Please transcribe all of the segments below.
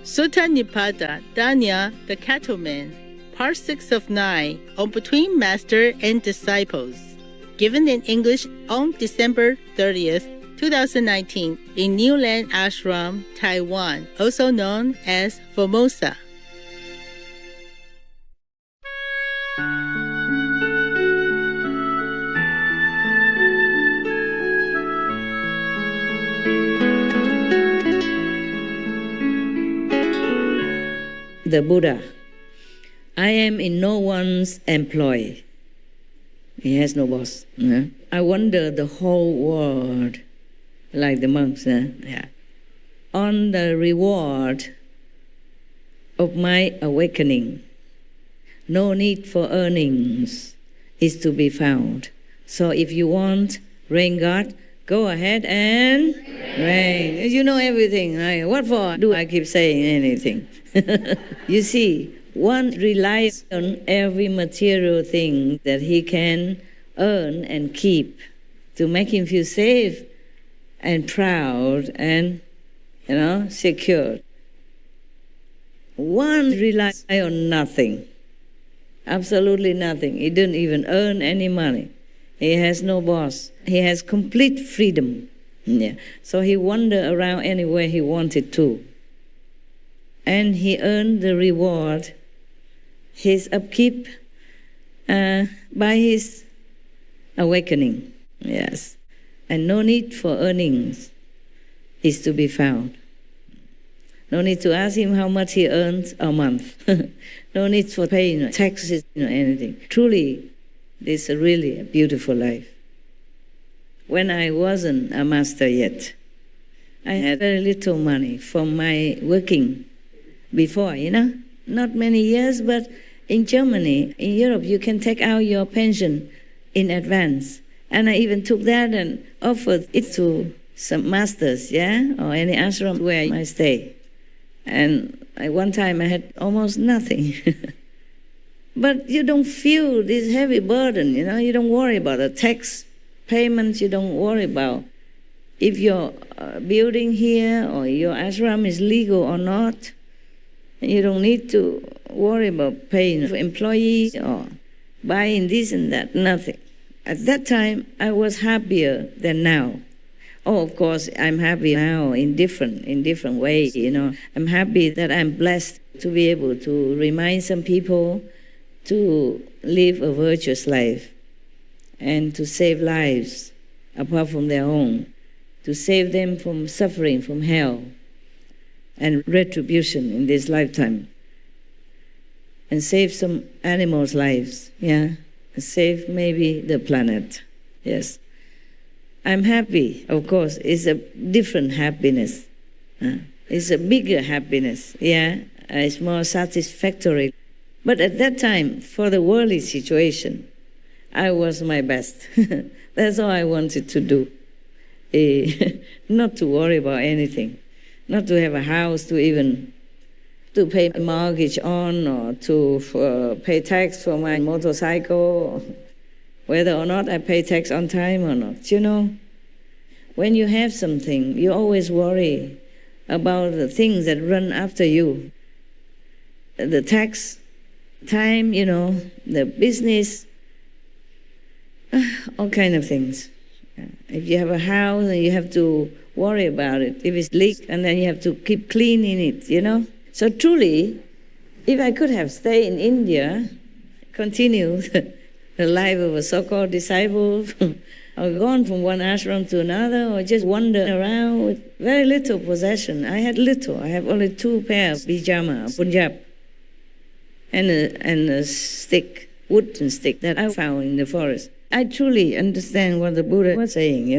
Sutta Nipāta, Dhaniya the Cattleman, Part 6 of 9, on Between Master and Disciples, given in English on December 30th, 2019 in New Land Ashram, Taiwan, also known as Formosa. The Buddha. I am in no one's employ. He has no boss. I wonder the whole world, like the monks, on the reward of my awakening. No need for earnings is to be found. So if you want rain God, go ahead and rain. You know everything. What for do I keep saying anything? You see, one relies on every material thing that he can earn and keep to make him feel safe and proud and, secure. One relies on nothing, absolutely nothing. He didn't even earn any money. He has no boss. He has complete freedom. So he wandered around anywhere he wanted to. And he earned the reward, his upkeep, by his awakening. Yes. And no need for earnings is to be found. No need to ask him how much he earns a month. No need for paying taxes, anything. Truly, this is really a beautiful life. When I wasn't a master yet, I had very little money from my working before, not many years, but in Germany, in Europe, you can take out your pension in advance. And I even took that and offered it to some masters, or any ashram where I stay. And one time I had almost nothing. But you don't feel this heavy burden, you don't worry about the tax payments, you don't worry about if your building here or your ashram is legal or not. You don't need to worry about paying for employees or buying this and that, nothing. At that time, I was happier than now. Oh, of course, I'm happy now in different ways, I'm happy that I'm blessed to be able to remind some people to live a virtuous life and to save lives apart from their own, to save them from suffering, from hell and retribution in this lifetime, and save some animals' lives, save maybe the planet, yes. I'm happy, of course, it's a different happiness. It's a bigger happiness, it's more satisfactory. But at that time, for the worldly situation, I was my best. That's all I wanted to do, not to worry about anything. Not to have a house to pay a mortgage on, or to pay tax for my motorcycle, whether or not I pay tax on time or not. When you have something, you always worry about the things that run after you. The tax, time, the business, all kind of things. If you have a house and you have to worry about it, if it's leaked, and then you have to keep cleaning it, So truly, if I could have stayed in India, continue the life of a so-called disciple, or gone from one ashram to another, or just wander around with very little possession. I had little. I have only 2 pairs of pyjama, Punjab, and a stick, wooden stick that I found in the forest. I truly understand what the Buddha was saying,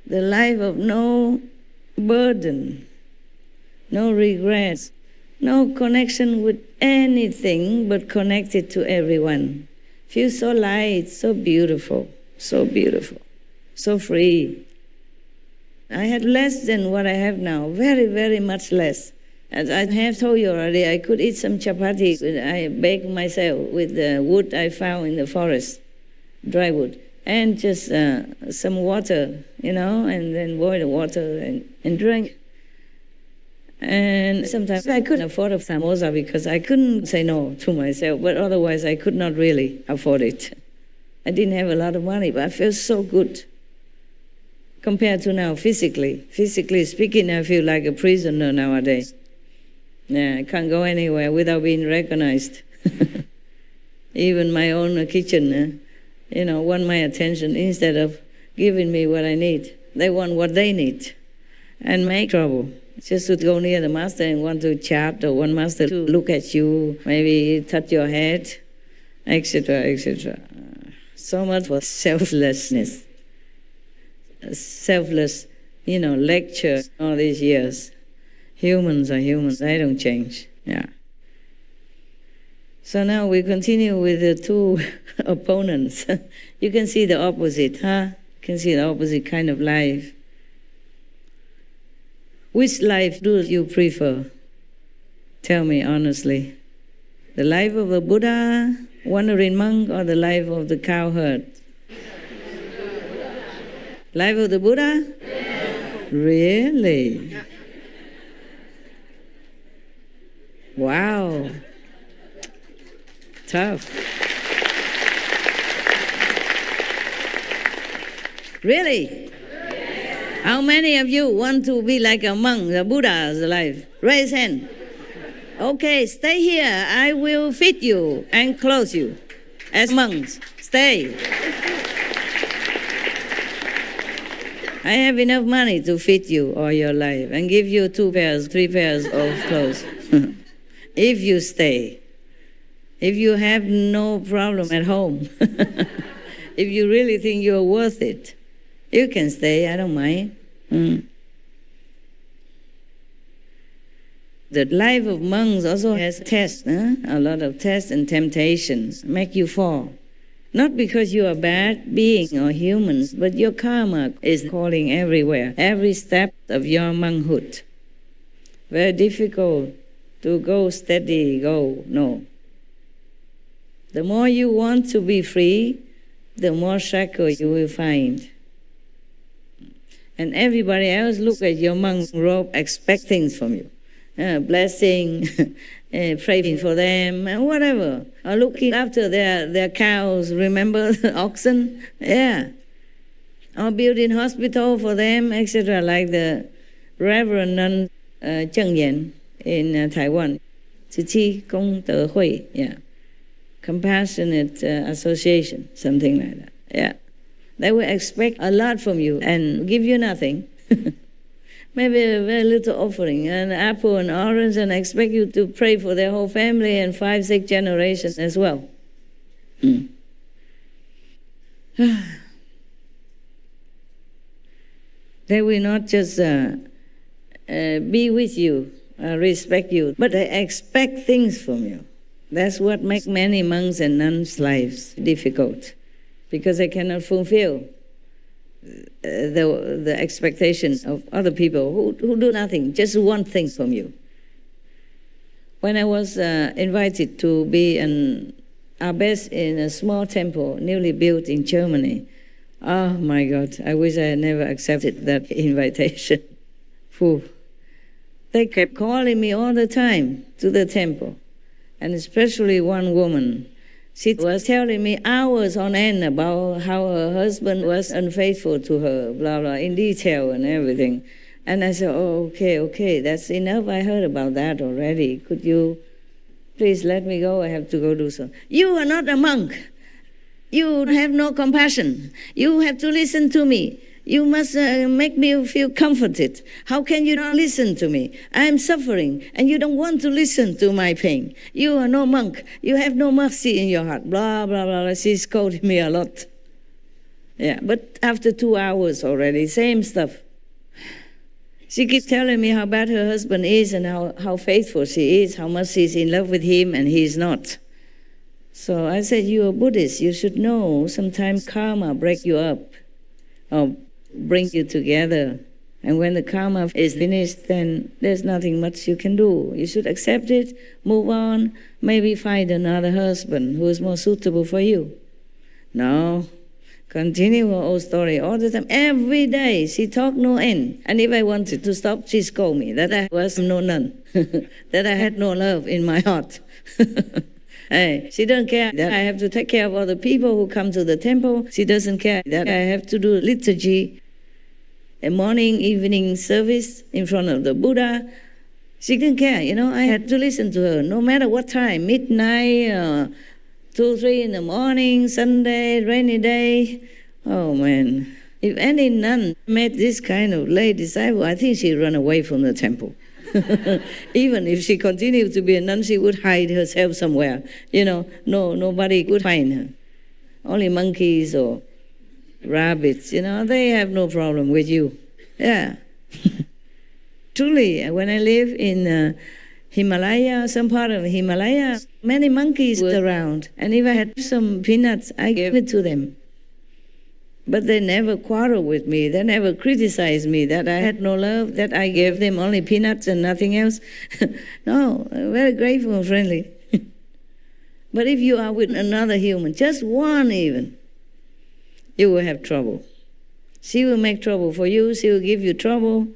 the life of no burden, no regrets, no connection with anything but connected to everyone. Feel so light, so beautiful, so free. I had less than what I have now, very, very much less. As I have told you already, I could eat some chapati. I baked myself with the wood I found in the forest, dry wood, and just some water, and then boil the water and drink. And sometimes I couldn't afford a samosa because I couldn't say no to myself, but otherwise I could not really afford it. I didn't have a lot of money, but I felt so good. Compared to now, physically speaking, I feel like a prisoner nowadays. Yeah, I can't go anywhere without being recognized. Even my own kitchen, want my attention instead of giving me what I need. They want what they need and make trouble. Just to go near the master and want to chat or want master to look at you, maybe touch your head, etc., etc. So much for selflessness. Selfless, lecture all these years. Humans are humans, they don't change. Yeah. So now we continue with the two opponents. You can see the opposite, huh? You can see the opposite kind of life. Which life do you prefer? Tell me honestly. The life of a Buddha, wandering monk, or the life of the cowherd? Life of the Buddha? Yes. Really? Wow. Tough. Really? Yes. How many of you want to be like a monk, the Buddha's life? Raise hand. Okay, stay here. I will feed you and clothe you as monks. Stay. I have enough money to feed you all your life and give you 2 pairs, 3 pairs of clothes. If you stay. If you have no problem at home. If you really think you're worth it, you can stay, I don't mind. The life of monks also has tests, a lot of tests and temptations, make you fall. Not because you are bad being or humans, but your karma is calling everywhere, every step of your monkhood. Very difficult to go steady, no. The more you want to be free, the more shackles you will find. And everybody else look at your monk robe, expect things from you. Blessing, praying for them, and whatever. Or looking after their cows, remember the oxen? Yeah. Or building hospital for them, etc. Like the Reverend Nun Cheng Yen in Taiwan. Chi Kong Te Hui, yeah. Compassionate association, something like that. Yeah. They will expect a lot from you and give you nothing. Maybe a very little offering, an apple, an orange, and expect you to pray for their whole family and 5, 6 generations as well. They will not just be with you, respect you, but they expect things from you. That's what makes many monks and nuns' lives difficult, because they cannot fulfill the expectations of other people who do nothing, just one thing from you. When I was invited to be an abbess in a small temple newly built in Germany, oh my God, I wish I had never accepted that invitation. They kept calling me all the time to the temple, and especially one woman. She was telling me hours on end about how her husband was unfaithful to her, blah, blah, in detail and everything. And I said, oh, okay, that's enough. I heard about that already. Could you please let me go? I have to go do so. You are not a monk. You have no compassion. You have to listen to me. You must make me feel comforted. How can you not listen to me? I am suffering, and you don't want to listen to my pain. You are no monk. You have no mercy in your heart. Blah, blah, blah. She scolded me a lot. Yeah, but after 2 hours already, same stuff. She keeps telling me how bad her husband is and how faithful she is, how much she's in love with him and he's not. So I said, you're a Buddhist. You should know sometimes karma break you up or bring you together. And when the karma is finished, then there's nothing much you can do. You should accept it, move on, maybe find another husband who is more suitable for you. No, Continue her old story all the time. Every day she talked no end. And if I wanted to stop, she scolded me that I was no nun, that I had no love in my heart. Hey, she doesn't care that I have to take care of all the people who come to the temple. She doesn't care that I have to do liturgy, a morning, evening service in front of the Buddha. She didn't care, I had to listen to her no matter what time, midnight, 2, 3 in the morning, Sunday, rainy day. Oh man, if any nun met this kind of lay disciple, I think she'd run away from the temple. Even if she continued to be a nun, she would hide herself somewhere. Nobody would find her. Only monkeys or rabbits, they have no problem with you. Yeah. Truly, when I live in Himalaya, some part of Himalaya, many monkeys were around. And if I had some peanuts, I gave it to them. But they never quarreled with me. They never criticized me that I had no love, that I gave them only peanuts and nothing else. No, very grateful and friendly. But if you are with another human, just one even, you will have trouble. She will make trouble for you. She will give you trouble.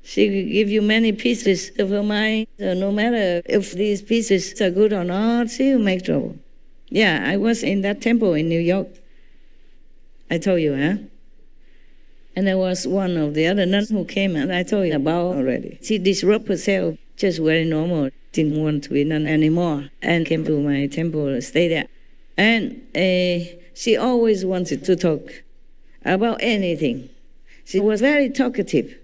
She will give you many pieces of her mind. So no matter if these pieces are good or not, she will make trouble. Yeah, I was in that temple in New York. I told you, huh? And there was one of the other nuns who came, and I told you about already. She disrupted herself, just very normal, didn't want to be nun anymore, and came to my temple, stayed there. And she always wanted to talk about anything. She was very talkative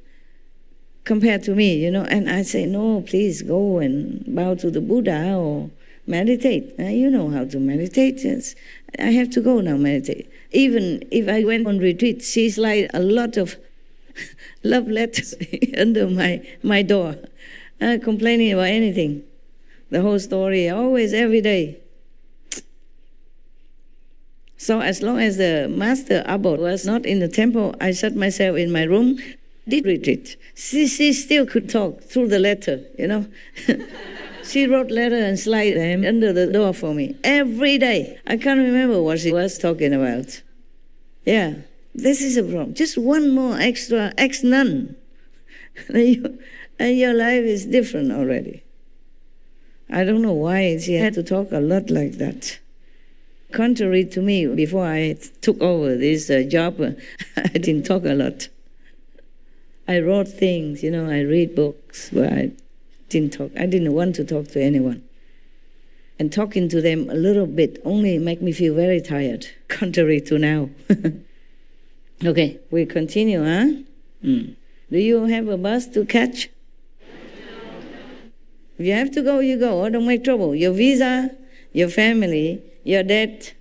compared to me, and I say, no, please go and bow to the Buddha or meditate. You know how to meditate. Yes. I have to go now meditate. Even if I went on retreat, she's like a lot of love letters under my door, complaining about anything. The whole story, always, every day. So as long as the master abbot was not in the temple, I shut myself in my room, did retreat. She still could talk through the letter, She wrote letters and slid them under the door for me every day. I can't remember what she was talking about. Yeah, this is a problem. Just one more extra ex-nun. And your life is different already. I don't know why she had to talk a lot like that. Contrary to me, before I took over this job, I didn't talk a lot. I wrote things, I read books, but I didn't talk. I didn't want to talk to anyone. And talking to them a little bit only make me feel very tired, contrary to now. Okay, we continue, huh? Do you have a bus to catch? If you have to go, you go. Don't make trouble. Your visa, your family, your debt,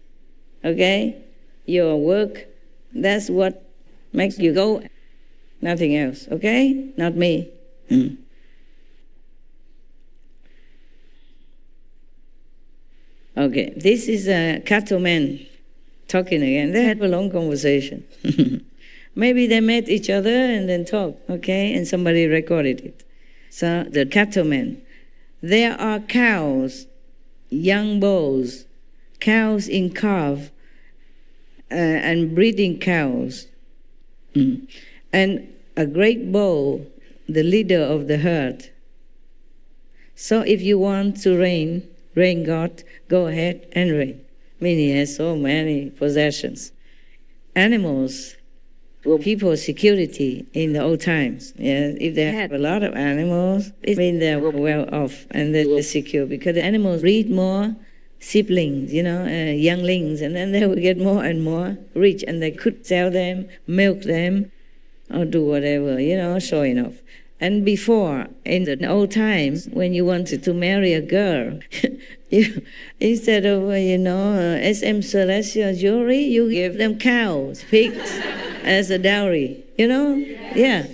okay? Your work, that's what makes you go. Nothing else, okay? Not me. Okay, this is a cattleman talking again. They had a long conversation. Maybe they met each other and then talked, okay? And somebody recorded it. So the cattleman. There are cows, young bulls, cows in calf, and breeding cows. And a great bull, the leader of the herd. So if you want to reign God, go ahead and reign. I mean, he has so many possessions. Animals were people's security in the old times. Yeah, if they had a lot of animals, it means they were well off and they were secure because the animals breed more siblings, younglings, and then they would get more and more rich and they could sell them, milk them, or do whatever, show enough. And before, in the old times, when you wanted to marry a girl, instead of, SM Celestial jewelry, you give them cows, pigs, as a dowry, Yeah.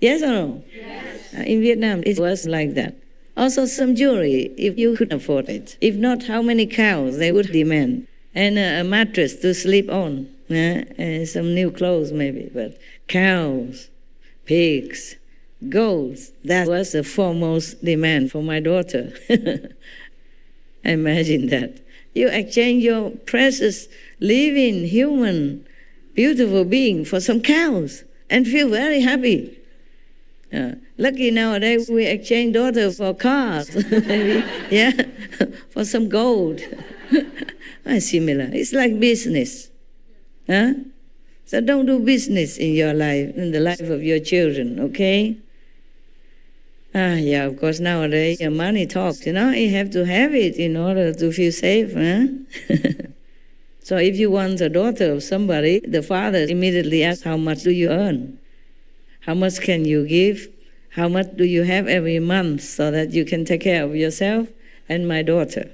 Yes or no? Yes. In Vietnam, it was like that. Also some jewelry, if you could afford it. If not, how many cows they would demand. And a mattress to sleep on. And some new clothes maybe, but cows, pigs, goats, that was the foremost demand for my daughter. Imagine that. You exchange your precious living human beautiful being for some cows and feel very happy. Lucky nowadays we exchange daughter for cars, maybe, yeah, for some gold. Similar. It's like business. Huh? So don't do business in your life, in the life of your children, okay? Yeah, of course, nowadays your money talks, you have to have it in order to feel safe, huh? So if you want a daughter of somebody, the father immediately asks, how much do you earn? How much can you give? How much do you have every month so that you can take care of yourself and my daughter?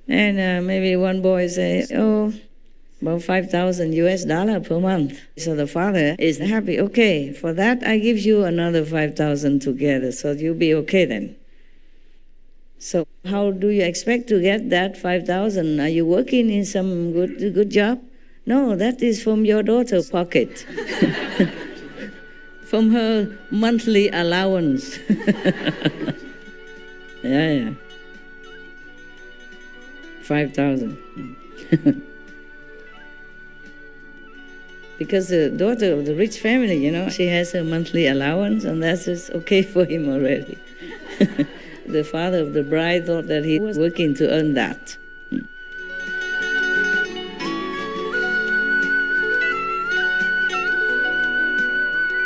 And maybe one boy say, about $5,000 per month. So the father is happy. Okay, for that I give you another 5,000 together, so you'll be okay then. So how do you expect to get that 5,000? Are you working in some good job? No, that is from your daughter's pocket. From her monthly allowance. Yeah. 5,000. Because the daughter of the rich family, she has her monthly allowance, and that's just okay for him already. The father of the bride thought that he was working to earn that.